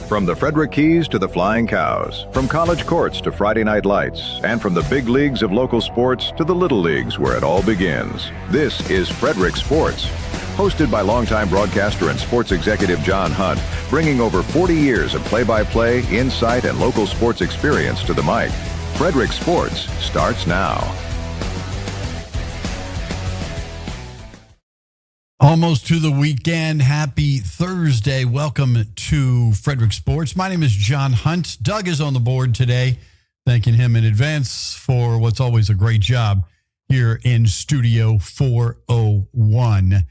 From the Frederick Keys to the Flying Cows, from college courts to Friday night lights, and from the big leagues of local sports to the little leagues where it all begins. This is Frederick Sports, hosted by longtime broadcaster and sports executive John Hunt, bringing over 40 years of play-by-play, insight, and local sports experience to the mic. Frederick Sports starts now. Almost to the weekend. Happy Thursday. Welcome to Frederick Sports. My name is John Hunt. Doug is on the board today. Thanking him in advance for what's always a great job here in Studio 401.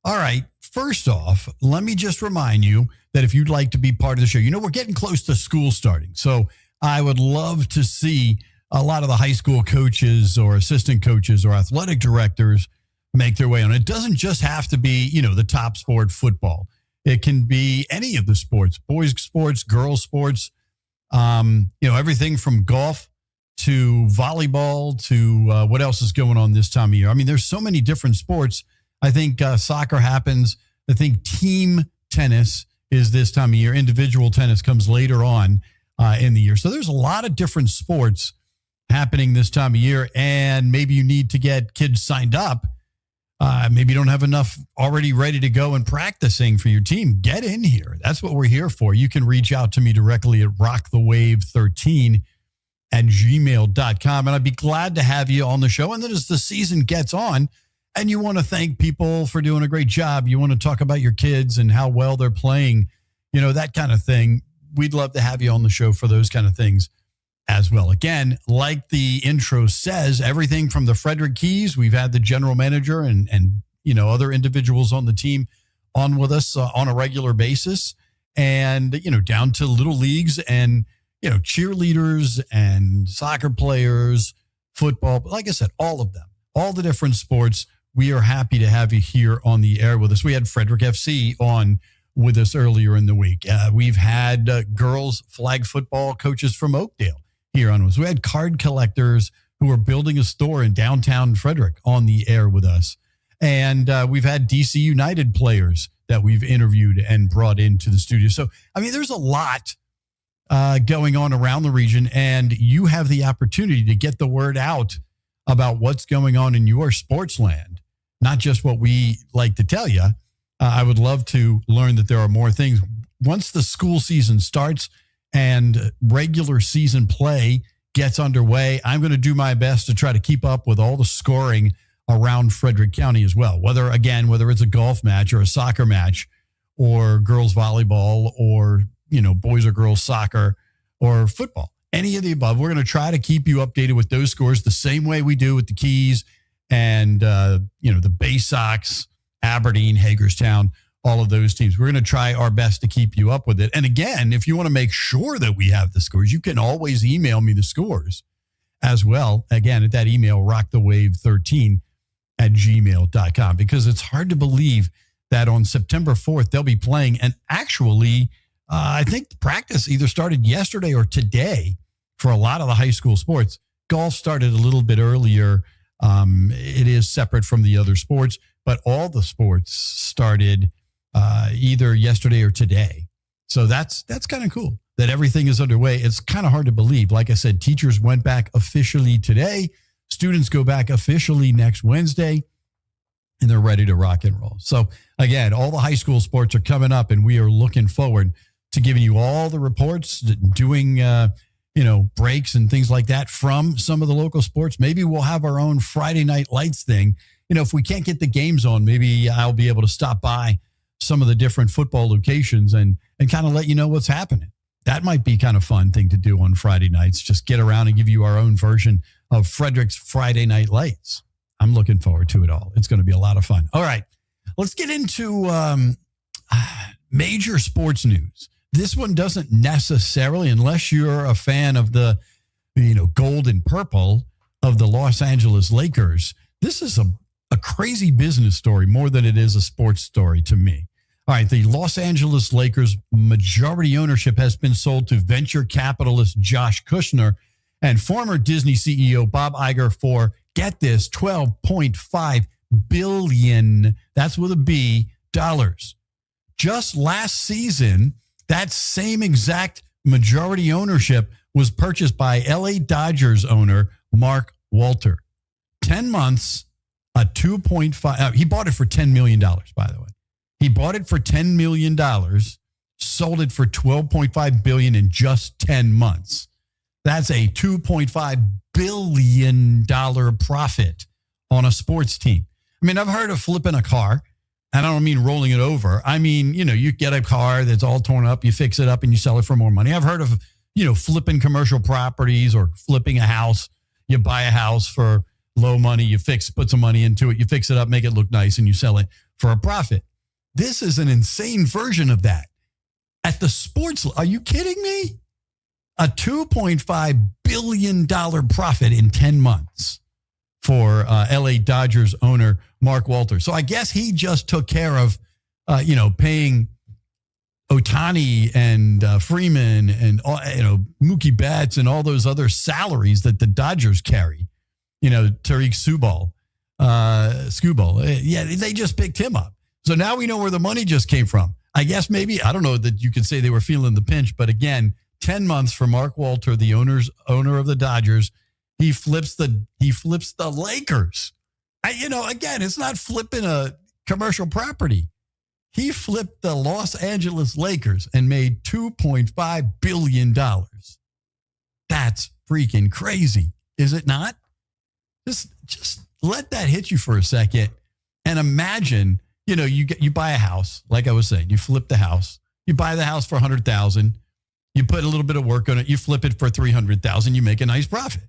All right. First off, let me just remind you that if you'd like to be part of the show, we're getting close to school starting. So I would love to see a lot of the high school coaches or assistant coaches or athletic directors make their way on. It doesn't just have to be, the top sport, football. It can be any of the sports, boys sports, girls sports, everything from golf to volleyball to what else is going on this time of year. I mean, there's so many different sports. I think soccer happens. I think team tennis is this time of year. Individual tennis comes later on in the year. So there's a lot of different sports happening this time of year, and maybe you need to get kids signed up. Maybe you don't have enough already ready to go and practicing for your team. Get in here. That's what we're here for. You can reach out to me directly at rockthewave13@gmail.com. And I'd be glad to have you on the show. And then as the season gets on and you want to thank people for doing a great job, you want to talk about your kids and how well they're playing, that kind of thing. We'd love to have you on the show for those kind of things as well. Again, like the intro says, everything from the Frederick Keys, we've had the general manager and other individuals on the team on with us on a regular basis, and down to little leagues and cheerleaders and soccer players, football. But like I said, all of them, all the different sports. We are happy to have you here on the air with us. We had Frederick FC on with us earlier in the week. We've had girls flag football coaches from Oakdale here on us. We had card collectors who are building a store in downtown Frederick on the air with us. And we've had DC United players that we've interviewed and brought into the studio. So, there's a lot going on around the region, and you have the opportunity to get the word out about what's going on in your sports land, not just what we like to tell you. I would love to learn that there are more things. Once the school season starts and regular season play gets underway, I'm going to do my best to try to keep up with all the scoring around Frederick County as well. Whether it's a golf match or a soccer match or girls volleyball or, boys or girls soccer or football, any of the above, we're going to try to keep you updated with those scores the same way we do with the Keys and, the Bay Sox, Aberdeen, Hagerstown, all of those teams. We're going to try our best to keep you up with it. And again, if you want to make sure that we have the scores, you can always email me the scores as well. Again, at that email, rockthewave13@gmail.com, because it's hard to believe that on September 4th, they'll be playing. And actually, I think practice either started yesterday or today for a lot of the high school sports. Golf started a little bit earlier. It is separate from the other sports, but all the sports started either yesterday or today. So that's kind of cool that everything is underway. It's kind of hard to believe. Like I said, teachers went back officially today. Students go back officially next Wednesday, and they're ready to rock and roll. So again, all the high school sports are coming up, and we are looking forward to giving you all the reports, doing, breaks and things like that from some of the local sports. Maybe we'll have our own Friday Night Lights thing. If we can't get the games on, maybe I'll be able to stop by some of the different football locations and kind of let you know what's happening. That might be kind of fun thing to do on Friday nights. Just get around and give you our own version of Frederick's Friday Night Lights. I'm looking forward to it all. It's going to be a lot of fun. All right, let's get into major sports news. This one doesn't necessarily, unless you're a fan of the, gold and purple of the Los Angeles Lakers. This is a crazy business story more than it is a sports story to me. All right, the Los Angeles Lakers majority ownership has been sold to venture capitalist Josh Kushner and former Disney CEO Bob Iger for, get this, $12.5 billion, that's with a B, dollars. Just last season, that same exact majority ownership was purchased by LA Dodgers owner Mark Walter. 10 months, a 2.5, he bought it for $10 million, by the way. He bought it for $10 million, sold it for $12.5 billion in just 10 months. That's a $2.5 billion profit on a sports team. I mean, I've heard of flipping a car, and I don't mean rolling it over. I mean, you get a car that's all torn up, you fix it up, and you sell it for more money. I've heard of, flipping commercial properties or flipping a house. You buy a house for low money, you put some money into it, you fix it up, make it look nice, and you sell it for a profit. This is an insane version of that. At the sports, are you kidding me? A $2.5 billion profit in 10 months for LA Dodgers owner Mark Walter. So I guess he just took care of, paying Ohtani and Freeman and, Mookie Betts and all those other salaries that the Dodgers carry. Tariq Skubal. Yeah, they just picked him up. So now we know where the money just came from. I guess maybe, I don't know that you could say they were feeling the pinch, but again, 10 months for Mark Walter, the owner of the Dodgers, he flips the Lakers. Again, it's not flipping a commercial property. He flipped the Los Angeles Lakers and made $2.5 billion. That's freaking crazy, is it not? Just let that hit you for a second and imagine. You buy a house, like I was saying, you flip the house, you buy the house for $100,000, you put a little bit of work on it, you flip it for $300,000, you make a nice profit.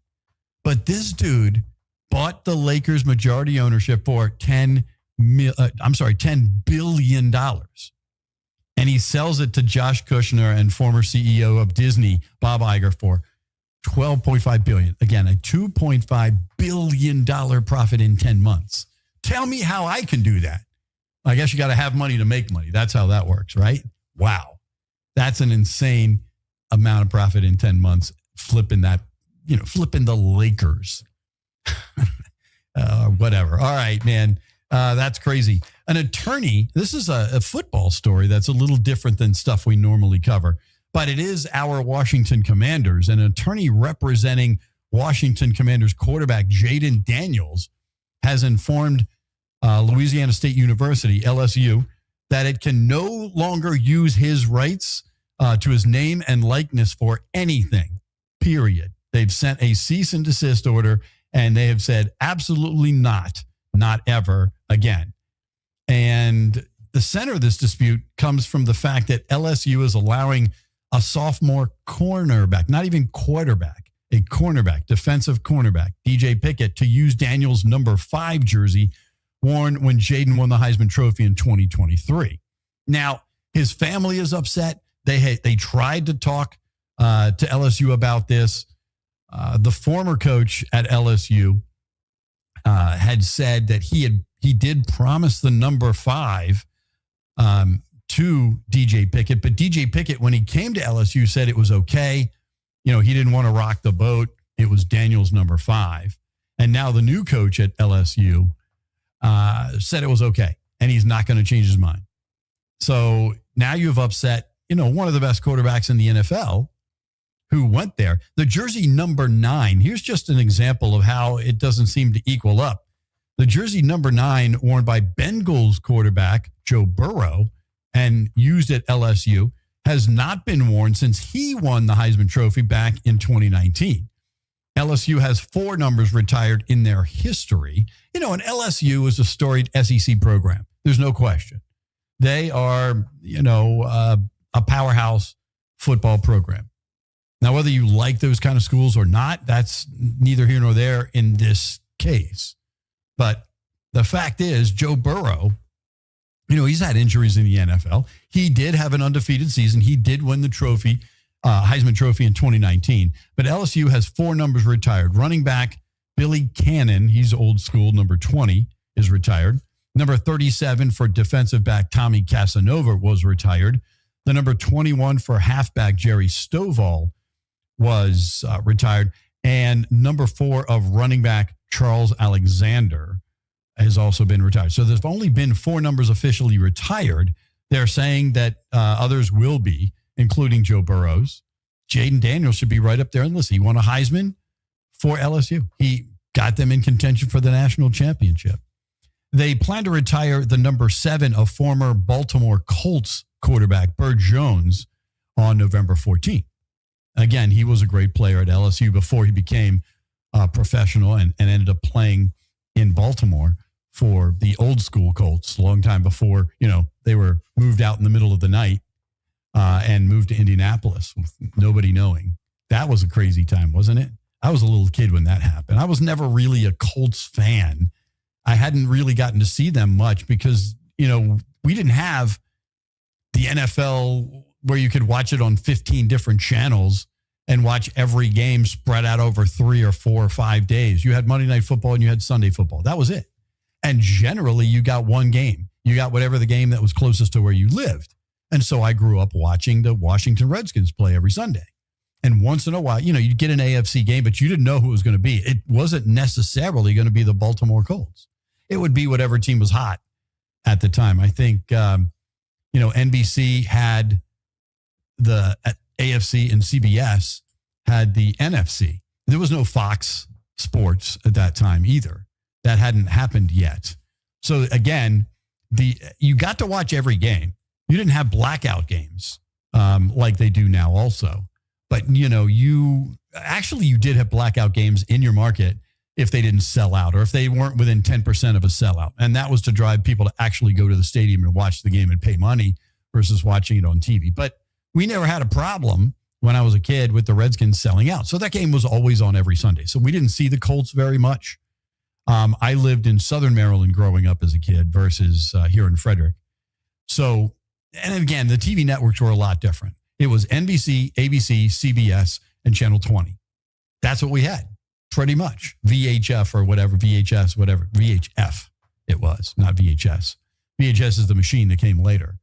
But this dude bought the Lakers majority ownership for $10 billion. And he sells it to Josh Kushner and former CEO of Disney, Bob Iger, for $12.5 billion. Again, a $2.5 billion profit in 10 months. Tell me how I can do that. I guess you got to have money to make money. That's how that works, right? Wow. That's an insane amount of profit in 10 months, flipping the Lakers. Whatever. All right, man. That's crazy. An attorney, this is a football story that's a little different than stuff we normally cover, but it is our Washington Commanders. An attorney representing Washington Commanders quarterback Jaden Daniels has informed Louisiana State University, LSU, that it can no longer use his rights to his name and likeness for anything, period. They've sent a cease and desist order, and they have said absolutely not ever again. And the center of this dispute comes from the fact that LSU is allowing a sophomore cornerback, not even quarterback, a cornerback, defensive cornerback, DJ Pickett, to use Daniels' number 5 jersey worn when Jaden won the Heisman Trophy in 2023. Now, his family is upset. They tried to talk to LSU about this. The former coach at LSU had said that he did promise the number 5 to DJ Pickett, but DJ Pickett, when he came to LSU, said it was okay. He didn't want to rock the boat. It was Daniels' number 5. And now the new coach at LSU said it was okay, and he's not going to change his mind. So now you've upset, one of the best quarterbacks in the NFL who went there. The jersey number 9, here's just an example of how it doesn't seem to equal up. The jersey number 9 worn by Bengals quarterback Joe Burrow and used at LSU has not been worn since he won the Heisman Trophy back in 2019. LSU has 4 numbers retired in their history. And LSU is a storied SEC program. There's no question. They are, a powerhouse football program. Now, whether you like those kind of schools or not, that's neither here nor there in this case. But the fact is, Joe Burrow, he's had injuries in the NFL. He did have an undefeated season. He did win the trophy, Heisman Trophy in 2019. But LSU has 4 numbers retired. Running back Billy Cannon, he's old school, number 20, is retired. Number 37 for defensive back Tommy Casanova was retired. The number 21 for halfback Jerry Stovall was retired. And number 4 of running back Charles Alexander has also been retired. So there's only been 4 numbers officially retired. They're saying that others will be, including Joe Burrow's. Jaden Daniels should be right up there. And listen, he won a Heisman for LSU. He got them in contention for the national championship. They plan to retire the number 7 of former Baltimore Colts quarterback Burt Jones on November 14th. Again, he was a great player at LSU before he became professional and ended up playing in Baltimore for the old school Colts a long time before, they were moved out in the middle of the night and moved to Indianapolis with nobody knowing. That was a crazy time, wasn't it? I was a little kid when that happened. I was never really a Colts fan. I hadn't really gotten to see them much because, we didn't have the NFL where you could watch it on 15 different channels and watch every game spread out over 3 or 4 or 5 days. You had Monday Night Football and you had Sunday Football. That was it. And generally, you got one game. You got whatever the game that was closest to where you lived. And so I grew up watching the Washington Redskins play every Sunday. And once in a while, you'd get an AFC game, but you didn't know who it was going to be. It wasn't necessarily going to be the Baltimore Colts. It would be whatever team was hot at the time. I think, NBC had the AFC and CBS had the NFC. There was no Fox Sports at that time either. That hadn't happened yet. So again, you got to watch every game. You didn't have blackout games like they do now also. But, you did have blackout games in your market if they didn't sell out or if they weren't within 10% of a sellout. And that was to drive people to actually go to the stadium and watch the game and pay money versus watching it on TV. But we never had a problem when I was a kid with the Redskins selling out. So that game was always on every Sunday. So we didn't see the Colts very much. I lived in Southern Maryland growing up as a kid versus here in Frederick. So, and again, the TV networks were a lot different. It was NBC, ABC, CBS, and Channel 20. That's what we had, pretty much. VHF or whatever, VHS, whatever. VHF it was, not VHS. VHS is the machine that came later.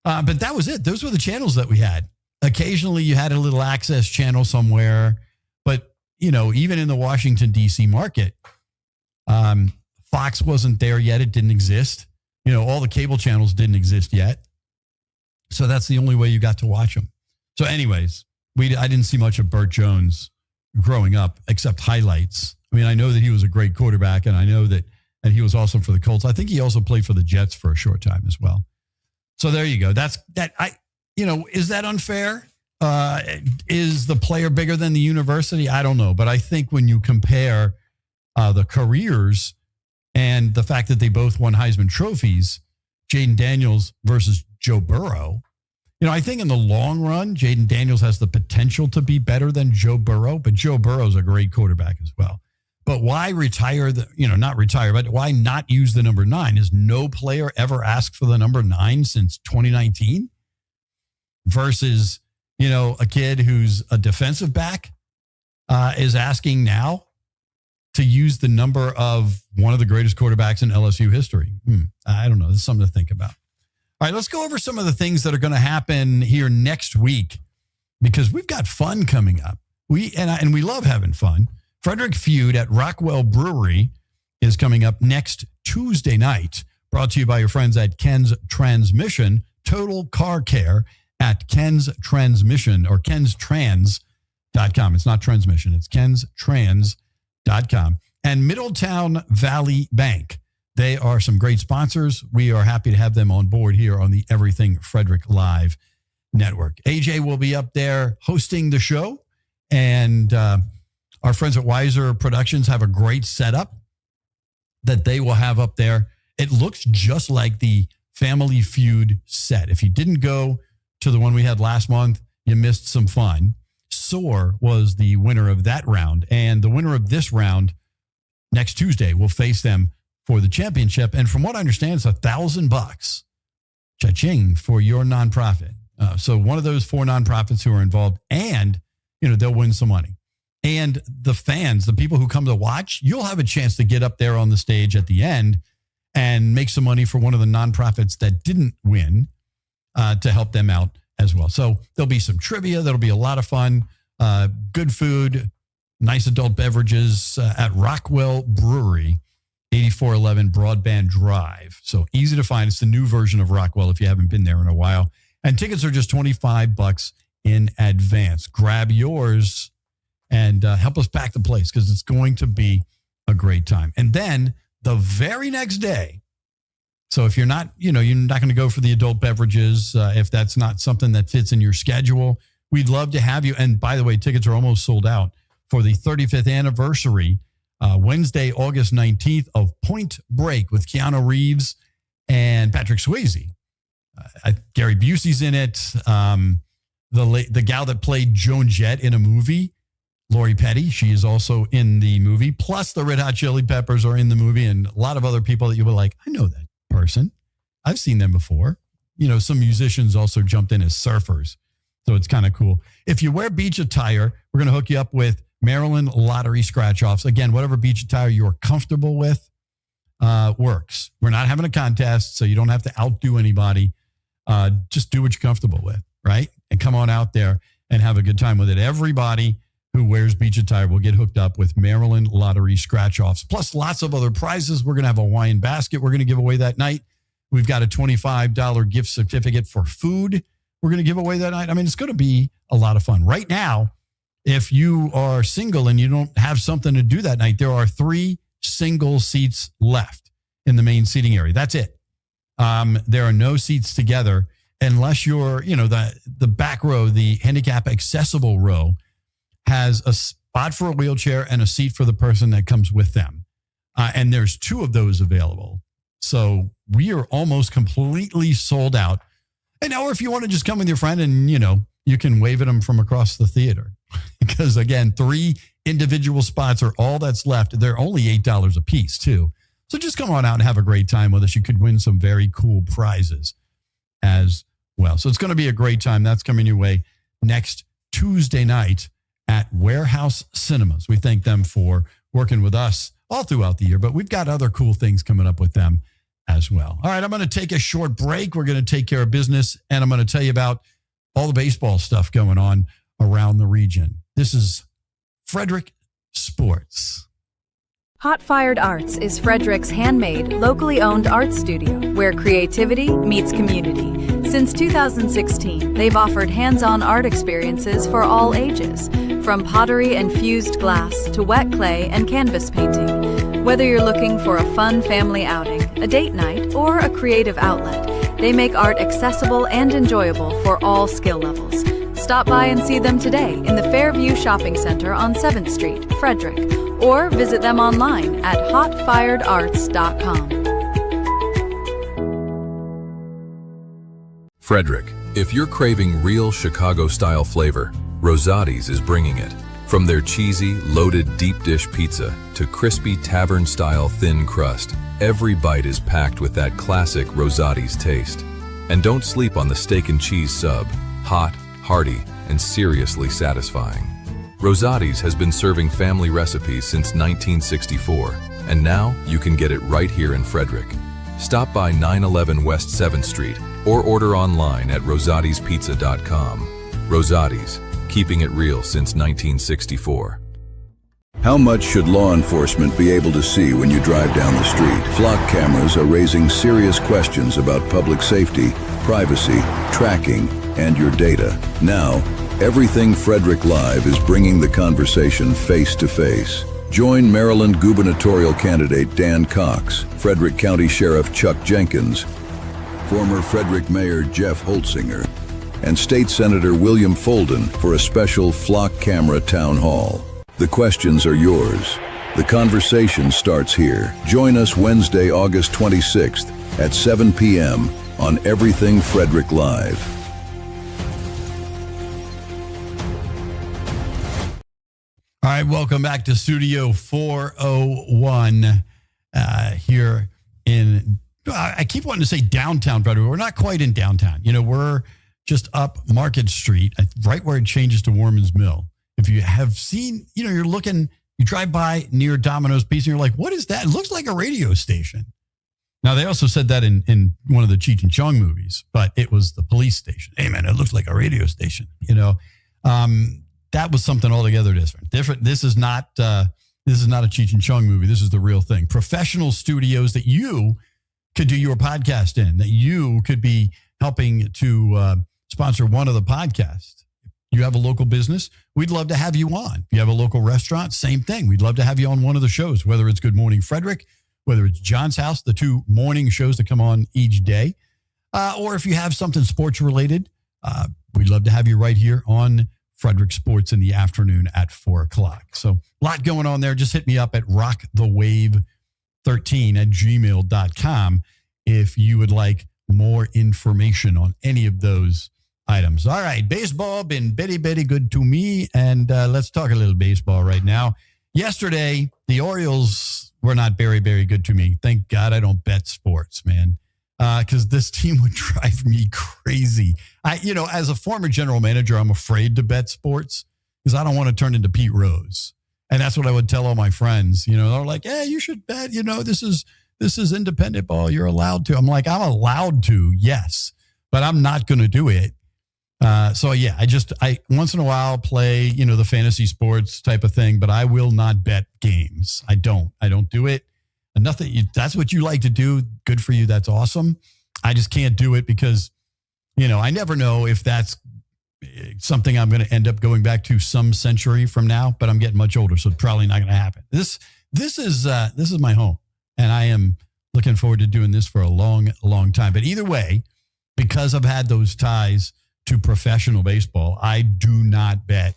But that was it. Those were the channels that we had. Occasionally you had a little access channel somewhere. But, even in the Washington, D.C. market, Fox wasn't there yet. It didn't exist. All the cable channels didn't exist yet. So that's the only way you got to watch them. So anyways, I didn't see much of Burt Jones growing up except highlights. I mean, I know that he was a great quarterback and I know that and he was awesome for the Colts. I think he also played for the Jets for a short time as well. So there you go. That's that. Is that unfair? Is the player bigger than the university? I don't know. But I think when you compare the careers and the fact that they both won Heisman trophies, Jaden Daniels versus Joe Burrow, I think in the long run, Jaden Daniels has the potential to be better than Joe Burrow, but Joe Burrow's a great quarterback as well. But why retire not retire, but why not use the number 9? Has no player ever asked for the number 9 since 2019? Versus, a kid who's a defensive back is asking now to use the number of one of the greatest quarterbacks in LSU history. I don't know. This is something to think about. All right, let's go over some of the things that are going to happen here next week because we've got fun coming up. We love having fun. Frederick Feud at Rockwell Brewery is coming up next Tuesday night, brought to you by your friends at Ken's Transmission, Total Car Care at Ken's Transmission or kenstrans.com. It's not transmission, it's kenstrans.com. And Middletown Valley Bank. They are some great sponsors. We are happy to have them on board here on the Everything Frederick Live Network. AJ will be up there hosting the show. And our friends at Wiser Productions have a great setup that they will have up there. It looks just like the Family Feud set. If you didn't go to the one we had last month, you missed some fun. Soar was the winner of that round. And the winner of this round next Tuesday will face them for the championship. And from what I understand, it's $1,000. Cha-ching for your nonprofit. So one of those 4 nonprofits who are involved, and, they'll win some money. And the fans, the people who come to watch, you'll have a chance to get up there on the stage at the end and make some money for one of the nonprofits that didn't win to help them out as well. So there'll be some trivia. That'll be a lot of fun. Good food, nice adult beverages at Rockwell Brewery, 8411 Broadband Drive. So easy to find. It's the new version of Rockwell if you haven't been there in a while. And tickets are just $25 in advance. Grab yours and help us pack the place because it's going to be a great time. And then the very next day, so if you're not going to go for the adult beverages, if that's not something that fits in your schedule, we'd love to have you. And by the way, tickets are almost sold out for the 35th anniversary, Wednesday, August 19th of Point Break with Keanu Reeves and Patrick Swayze. Gary Busey's in it. The gal that played Joan Jett in a movie, Lori Petty, she is also in the movie. Plus the Red Hot Chili Peppers are in the movie, and a lot of other people that you were like, I know that person. I've seen them before. Some musicians also jumped in as surfers. So it's kind of cool. If you wear beach attire, we're going to hook you up with Maryland Lottery scratch-offs. Again, whatever beach attire you're comfortable with works. We're not having a contest, so you don't have to outdo anybody. Just do what you're comfortable with, right? And come on out there and have a good time with it. Everybody who wears beach attire will get hooked up with Maryland Lottery scratch-offs, plus lots of other prizes. We're going to have a Hawaiian basket we're going to give away that night. We've got a $25 gift certificate for food we're going to give away that night. I mean, it's going to be a lot of fun. Right now, if you are single and you don't have something to do that night, there are 3 single seats left in the main seating area. That's it. There are no seats together unless you're, the back row, the handicap accessible row has a spot for a wheelchair and a seat for the person that comes with them. And there's 2 of those available. So we are almost completely sold out. And or if you want to just come with your friend and, you can wave at them from across the theater. Because again, 3 individual spots are all that's left. They're only $8 a piece too. So just come on out and have a great time with us. You could win some very cool prizes as well. So it's going to be a great time. That's coming your way next Tuesday night at Warehouse Cinemas. We thank them for working with us all throughout the year, but we've got other cool things coming up with them as well. All right, I'm going to take a short break. We're going to take care of business, and I'm going to tell you about all the baseball stuff going on around the region. This is Frederick Sports. Hot Fired Arts is Frederick's handmade, locally owned art studio where creativity meets community. Since 2016, they've offered hands-on art experiences for all ages, from pottery and fused glass to wet clay and canvas painting. Whether you're looking for a fun family outing, a date night, or a creative outlet, they make art accessible and enjoyable for all skill levels. Stop by and see them today in the Fairview Shopping Center on 7th Street, Frederick, or visit them online at hotfiredarts.com. Frederick, if you're craving real Chicago-style flavor, Rosati's is bringing it. From their cheesy, loaded deep dish pizza to crispy tavern-style thin crust, every bite is packed with that classic Rosati's taste. And don't sleep on the steak and cheese sub, hot, hearty, and seriously satisfying. Rosati's has been serving family recipes since 1964, and now you can get it right here in Frederick. Stop by 911 West 7th Street or order online at rosatispizza.com. Rosati's, keeping it real since 1964. How much should law enforcement be able to see when you drive down the street? Flock cameras are raising serious questions about public safety, privacy, tracking, and your data. Now, Everything Frederick Live is bringing the conversation face to face. Join Maryland gubernatorial candidate Dan Cox, Frederick County Sheriff Chuck Jenkins, former Frederick Mayor Jeff Holtzinger, and State Senator William Folden for a special Flock Camera Town Hall. The questions are yours. The conversation starts here. Join us Wednesday, August 26th at 7 p.m. on Everything Frederick Live. Welcome back to Studio 401 here in, I keep wanting to say downtown, but we're not quite in downtown. We're just up Market Street, right where it changes to Warman's Mill. If you have seen, you're looking, you drive by near Domino's Pizza and you're like, what is that? It looks like a radio station. Now, they also said that in one of the Cheech and Chong movies, but it was the police station. Hey, man, it looks like a radio station. That was something altogether different. This is not a Cheech and Chong movie. This is the real thing. Professional studios that you could do your podcast in, that you could be helping to sponsor one of the podcasts. You have a local business, we'd love to have you on. You have a local restaurant, same thing. We'd love to have you on one of the shows, whether it's Good Morning Frederick, whether it's John's House, the 2 morning shows that come on each day, or if you have something sports related, we'd love to have you right here on Frederick Sports in the afternoon at 4:00. So a lot going on there. Just hit me up at rockthewave13@gmail.com if you would like more information on any of those items. All right, baseball been bitty good to me, and let's talk a little baseball right now. Yesterday, the Orioles were not very good to me. Thank God I don't bet sports, man, because this team would drive me crazy. As a former general manager, I'm afraid to bet sports because I don't want to turn into Pete Rose. And that's what I would tell all my friends. They're like, hey, you should bet. This is independent ball. You're allowed to. I'm like, I'm allowed to, yes, but I'm not going to do it. I once in a while play, the fantasy sports type of thing, but I will not bet games. I don't do it. And that's what you like to do. Good for you. That's awesome. I just can't do it because, I never know if that's something I'm going to end up going back to some century from now, but I'm getting much older, so it's probably not going to happen. This is my home, and I am looking forward to doing this for a long time. But either way, because I've had those ties to professional baseball, I do not bet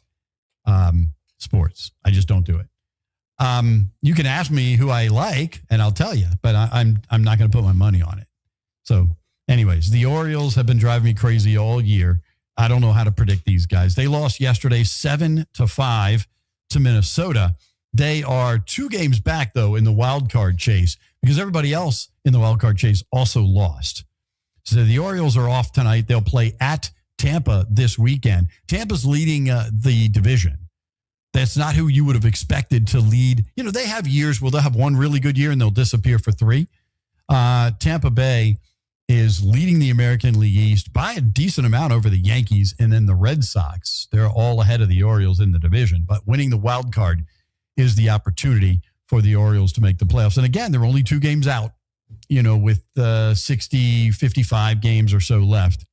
sports. I just don't do it. You can ask me who I like, and I'll tell you, but I'm not going to put my money on it. So, anyways, the Orioles have been driving me crazy all year. I don't know how to predict these guys. They lost yesterday 7-5 to Minnesota. They are 2 games back, though, in the wild card chase because everybody else in the wild card chase also lost. So the Orioles are off tonight. They'll play at Tampa this weekend. Tampa's leading the division. That's not who you would have expected to lead. They have years where they'll have one really good year and they'll disappear for 3. Tampa Bay is leading the American League East by a decent amount over the Yankees, and then the Red Sox. They're all ahead of the Orioles in the division, but winning the wild card is the opportunity for the Orioles to make the playoffs. And again, they're only 2 games out, with 55 games or so left.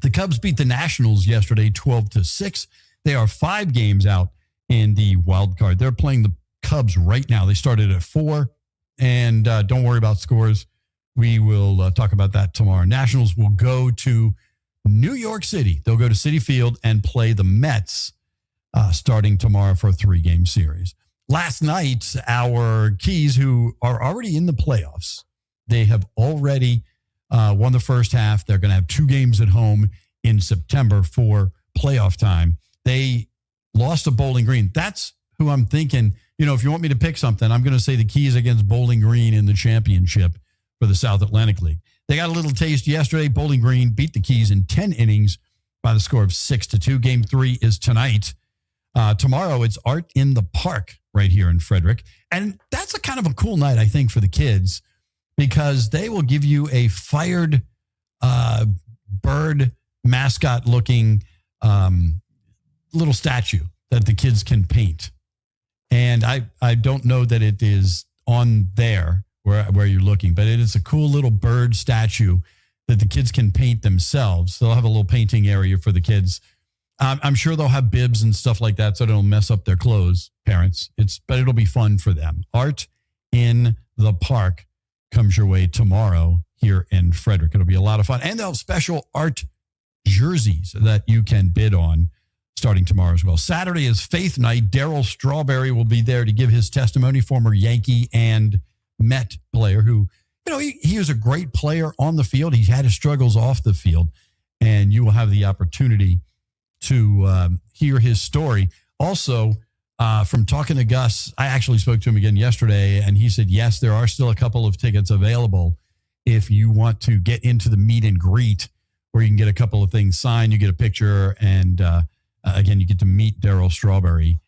The Cubs beat the Nationals yesterday 12-6. They are 5 games out in the wild card. They're playing the Cubs right now. They started at 4, and don't worry about scores. We will talk about that tomorrow. Nationals will go to New York City. They'll go to Citi Field and play the Mets starting tomorrow for a 3-game series. Last night, our Keys, who are already in the playoffs, they have already won the first half. They're going to have 2 games at home in September for playoff time. They lost to Bowling Green. That's who I'm thinking. If you want me to pick something, I'm going to say the Keys against Bowling Green in the championship for the South Atlantic League. They got a little taste yesterday. Bowling Green beat the Keys in 10 innings by the score of 6-2. Game 3 is tonight. Tomorrow, it's Art in the Park right here in Frederick. And that's a kind of a cool night, I think, for the kids, because they will give you a fired bird mascot looking little statue that the kids can paint. And I don't know that it is on there where you're looking, but it is a cool little bird statue that the kids can paint themselves. They'll have a little painting area for the kids. I'm sure they'll have bibs and stuff like that so they don't mess up their clothes, parents. But it'll be fun for them. Art in the Park comes your way tomorrow here in Frederick. It'll be a lot of fun. And they'll have special art jerseys that you can bid on starting tomorrow as well. Saturday is Faith Night. Darryl Strawberry will be there to give his testimony, former Yankee and Met player who, he was a great player on the field. He had his struggles off the field, and you will have the opportunity to hear his story. Also, from talking to Gus, I actually spoke to him again yesterday, and he said, yes, there are still a couple of tickets available if you want to get into the meet and greet, where you can get a couple of things signed, you get a picture, and again, you get to meet Darryl Strawberry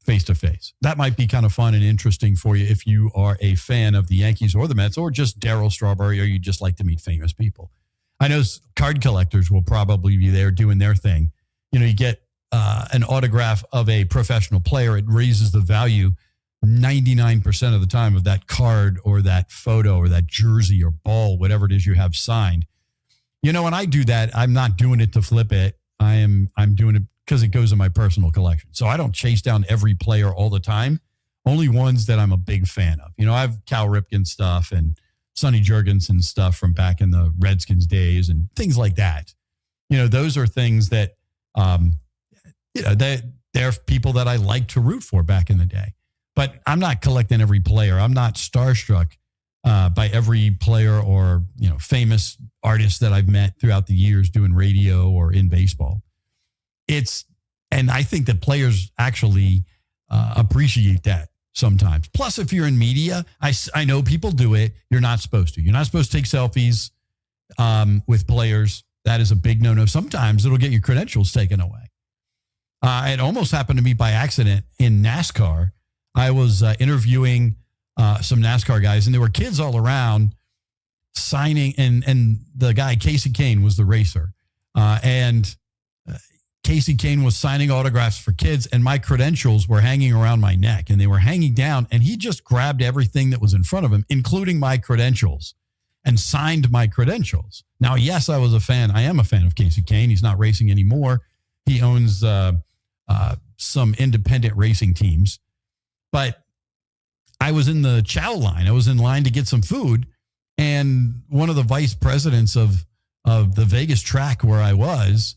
face to face. That might be kind of fun and interesting for you if you are a fan of the Yankees or the Mets, or just Darryl Strawberry, or you just like to meet famous people. I know card collectors will probably be there doing their thing. You know, you get an autograph of a professional player, it raises the value 99% of the time of that card or that photo or that jersey or ball, whatever it is you have signed. You know, when I do that, I'm not doing it to flip it. I'm doing it because it goes in my personal collection. So I don't chase down every player all the time, only ones that I'm a big fan of. You know, I have Cal Ripken stuff and Sonny Jurgensen stuff from back in the Redskins days and things like that. You know, those are things that, you know, they're people that I like to root for back in the day. But I'm not collecting every player. I'm not starstruck by every player or, you know, famous artist that I've met throughout the years doing radio or in baseball. And I think that players actually appreciate that sometimes. Plus, if you're in media, I know people do it. You're not supposed to. You're not supposed to take selfies with players. That is a big no-no. Sometimes it'll get your credentials taken away. It almost happened to me by accident in NASCAR. I was interviewing some NASCAR guys, and there were kids all around signing, and the guy, Casey Kane, was the racer. And Casey Kane was signing autographs for kids, and my credentials were hanging around my neck, and they were hanging down, and he just grabbed everything that was in front of him, including my credentials, and signed my credentials. Now, yes, I was a fan. I am a fan of Casey Kane. He's not racing anymore. He owns some independent racing teams. But I was in the chow line. I was in line to get some food, and one of the vice presidents of the Vegas track where I was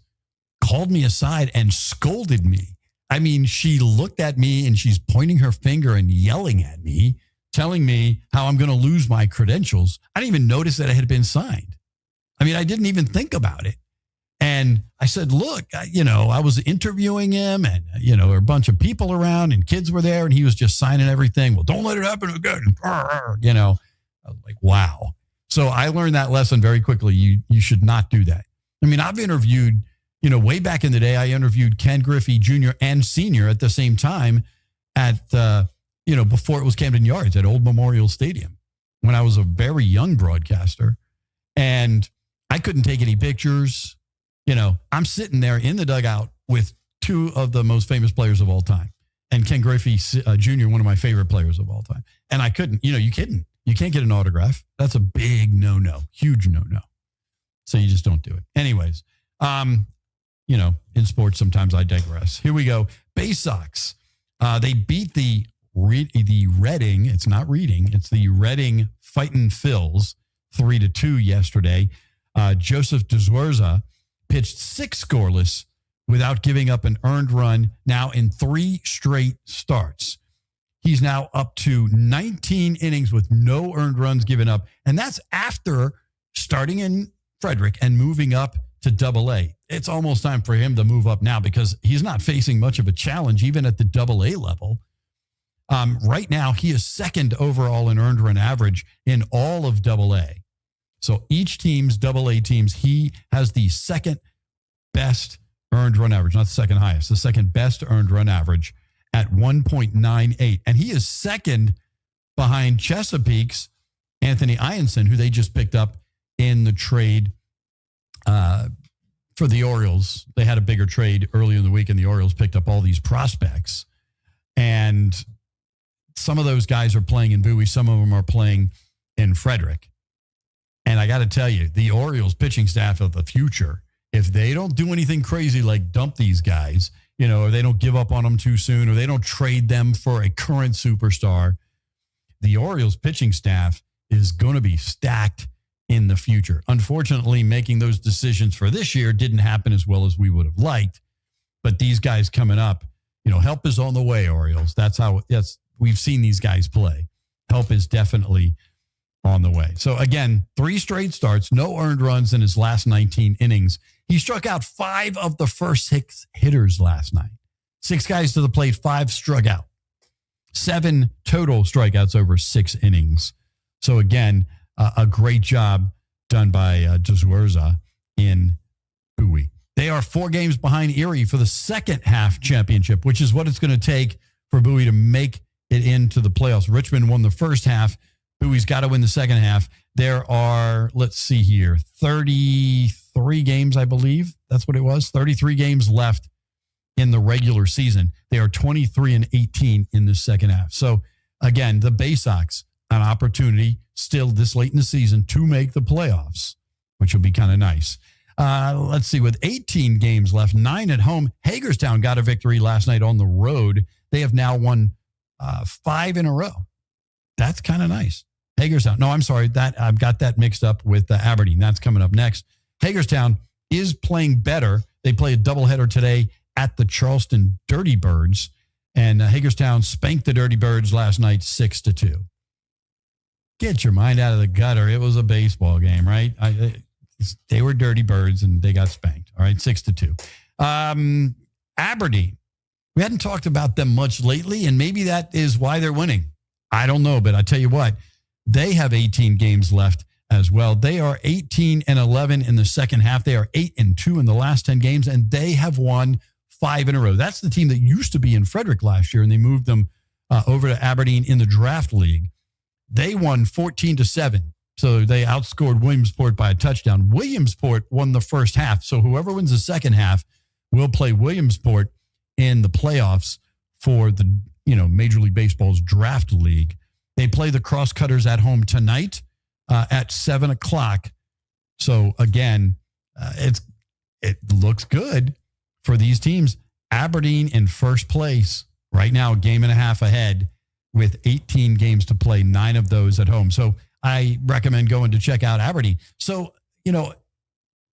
called me aside and scolded me. I mean, she looked at me and she's pointing her finger and yelling at me, telling me how I'm going to lose my credentials. I didn't even notice that it had been signed. I mean, I didn't even think about it. And I said, look, you know, I was interviewing him, and, you know, there were a bunch of people around and kids were there, and he was just signing everything. Well, don't let it happen again. You know, I was like, wow. So I learned that lesson very quickly. You should not do that. I mean, I've interviewed, you know, way back in the day, I interviewed Ken Griffey Jr. and Sr. at the same time at, you know, before it was Camden Yards at Old Memorial Stadium when I was a very young broadcaster, and I couldn't take any pictures. You know, I'm sitting there in the dugout with two of the most famous players of all time, and Ken Griffey Jr., one of my favorite players of all time. And I couldn't, you know, you can't get an autograph. That's a big no-no, huge no-no. So you just don't do it. Anyways, you know, in sports, sometimes I digress. Here we go. Bay Sox. They beat the Reading. It's not Reading. It's the Reading Fightin' Phils 3-2 yesterday. Joseph DeZuerza pitched 6 scoreless without giving up an earned run now in 3 straight starts. He's now up to 19 innings with no earned runs given up. And that's after starting in Frederick and moving up to Double-A. It's almost time for him to move up now because he's not facing much of a challenge even at the Double-A level. Right now, he is second overall in earned run average in all of Double-A. So each team's Double-A teams, he has the second best earned run average, not the second highest, the second best earned run average at 1.98. And he is second behind Chesapeake's Anthony Ianson, who they just picked up in the trade for the Orioles. They had a bigger trade earlier in the week, and the Orioles picked up all these prospects. And some of those guys are playing in Bowie. Some of them are playing in Frederick. And I got to tell you, the Orioles pitching staff of the future, if they don't do anything crazy like dump these guys, you know, or they don't give up on them too soon, or they don't trade them for a current superstar, the Orioles pitching staff is going to be stacked in the future. Unfortunately, making those decisions for this year didn't happen as well as we would have liked. But these guys coming up, you know, help is on the way, Orioles. We've seen these guys play. Help is definitely on the way. So again, 3 straight starts, no earned runs in his last 19 innings. He struck out 5 of the first 6 hitters last night. 6 guys to the plate, 5 struck out. 7 total strikeouts over 6 innings. So again, a great job done by D'Souza in Bowie. They are 4 games behind Erie for the second half championship, which is what it's going to take for Bowie to make it into the playoffs. Richmond won the first half. Bowie's got to win the second half. There are, let's see here, 33 games, I believe. That's what it was. 33 games left in the regular season. They are 23-18 in the second half. So again, the Bay Sox, an opportunity still this late in the season to make the playoffs, which will be kind of nice. Let's see, with 18 games left, 9 at home, Hagerstown got a victory last night on the road. They have now won 5 in a row. That's kind of nice. Hagerstown. No, I'm sorry. That I've got that mixed up with Aberdeen. That's coming up next. Hagerstown is playing better. They play a doubleheader today at the Charleston Dirty Birds, and Hagerstown spanked the Dirty Birds last night 6-2. Get your mind out of the gutter. It was a baseball game, right? They were Dirty Birds, and they got spanked. All right, 6-2. Aberdeen. We hadn't talked about them much lately, and maybe that is why they're winning. I don't know, but I tell you what, they have 18 games left as well. They are 18-11 in the second half. They are 8-2 in the last 10 games, and they have won 5 in a row. That's the team that used to be in Frederick last year, and they moved them over to Aberdeen in the draft league. They won 14-7, so they outscored Williamsport by a touchdown. Williamsport won the first half, so whoever wins the second half will play Williamsport in the playoffs for the Major League Baseball's draft league. They play the Crosscutters at home tonight at 7 o'clock. So again, it looks good for these teams. Aberdeen in first place right now, a game and a half ahead with 18 games to play, 9 of those at home. So I recommend going to check out Aberdeen. So,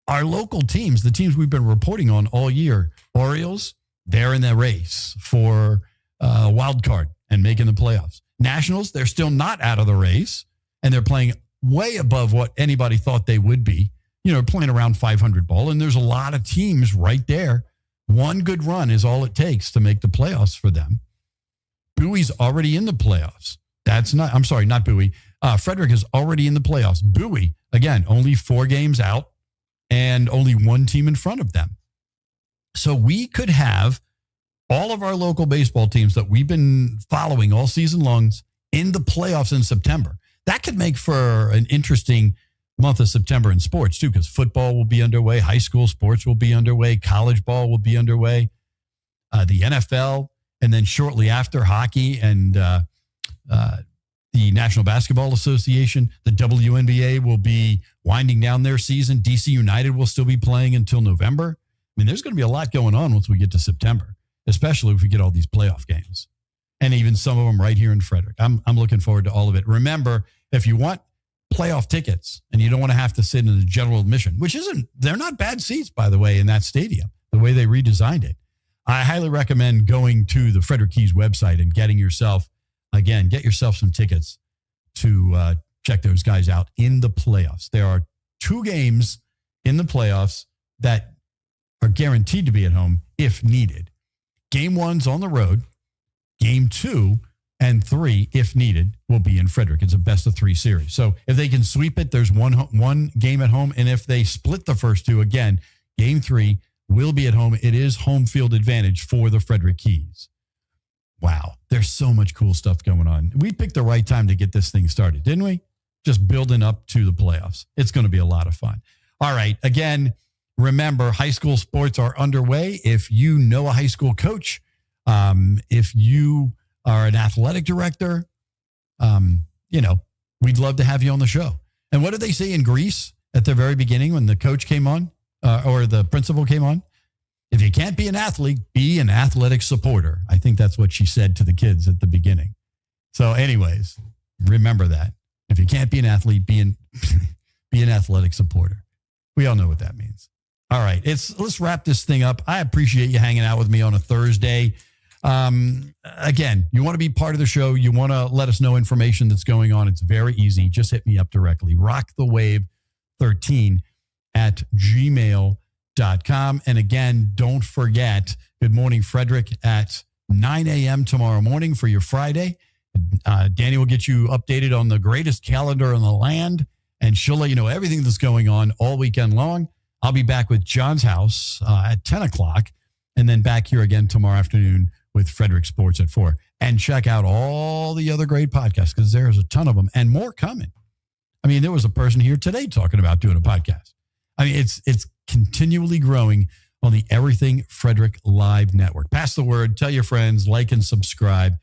our local teams, the teams we've been reporting on all year, Orioles, they're in the race for a wild card and making the playoffs. Nationals, they're still not out of the race, and they're playing way above what anybody thought they would be. Playing around 500 ball, and there's a lot of teams right there. One good run is all it takes to make the playoffs for them. Bowie's already in the playoffs. Not Bowie. Frederick is already in the playoffs. Bowie, again, only 4 games out and only 1 team in front of them. So we could have all of our local baseball teams that we've been following all season long in the playoffs in September. That could make for an interesting month of September in sports, too, because football will be underway, high school sports will be underway, college ball will be underway, the NFL, and then shortly after, hockey and the National Basketball Association. The WNBA will be winding down their season. DC United will still be playing until November. I mean, there's going to be a lot going on once we get to September, especially if we get all these playoff games, and even some of them right here in Frederick. I'm looking forward to all of it. Remember, if you want playoff tickets and you don't want to have to sit in the general admission, they're not bad seats, by the way, in that stadium, the way they redesigned it. I highly recommend going to the Frederick Keys website and get yourself some tickets to check those guys out in the playoffs. There are 2 games in the playoffs that are guaranteed to be at home if needed. Game 1's on the road. Game 2 and 3, if needed, will be in Frederick. It's a best of 3 series. So if they can sweep it, there's one game at home. And if they split the first 2, again, game 3 will be at home. It is home field advantage for the Frederick Keys. Wow, there's so much cool stuff going on. We picked the right time to get this thing started, didn't we? Just building up to the playoffs. It's going to be a lot of fun. All right, again, remember, high school sports are underway. If you know a high school coach, if you are an athletic director, we'd love to have you on the show. And what did they say in Greece at the very beginning when the coach came on, or the principal came on? If you can't be an athlete, be an athletic supporter. I think that's what she said to the kids at the beginning. So anyways, remember that. If you can't be an athlete, be an athletic supporter. We all know what that means. All right, let's wrap this thing up. I appreciate you hanging out with me on a Thursday. Again, you want to be part of the show. You want to let us know information that's going on. It's very easy. Just hit me up directly. rockthewave13@gmail.com. frederickssports.com. And again, don't forget, Good Morning Frederick at 9 a.m. tomorrow morning for your Friday. Danny will get you updated on the greatest calendar in the land, and she'll let you know everything that's going on all weekend long. I'll be back with John's House at 10 o'clock, and then back here again tomorrow afternoon with Frederick Sports at 4. And check out all the other great podcasts, because there's a ton of them and more coming. I mean, there was a person here today talking about doing a podcast. I mean, it's continually growing on the Everything Frederick Live Network. Pass the word, tell your friends, like and subscribe,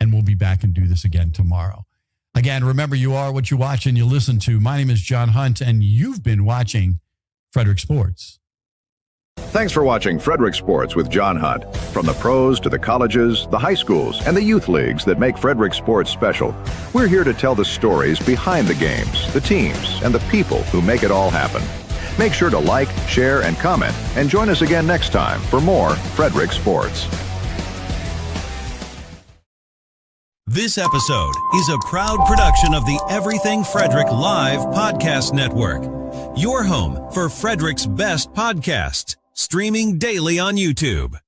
and we'll be back and do this again tomorrow. Again, remember, you are what you watch and you listen to. My name is John Hunt, and you've been watching Frederick Sports. Thanks for watching Frederick Sports with John Hunt. From the pros to the colleges, the high schools, and the youth leagues that make Frederick Sports special, we're here to tell the stories behind the games, the teams, and the people who make it all happen. Make sure to like, share, and comment, and join us again next time for more Frederick Sports. This episode is a proud production of the Everything Frederick Live Podcast Network, your home for Frederick's best podcasts, streaming daily on YouTube.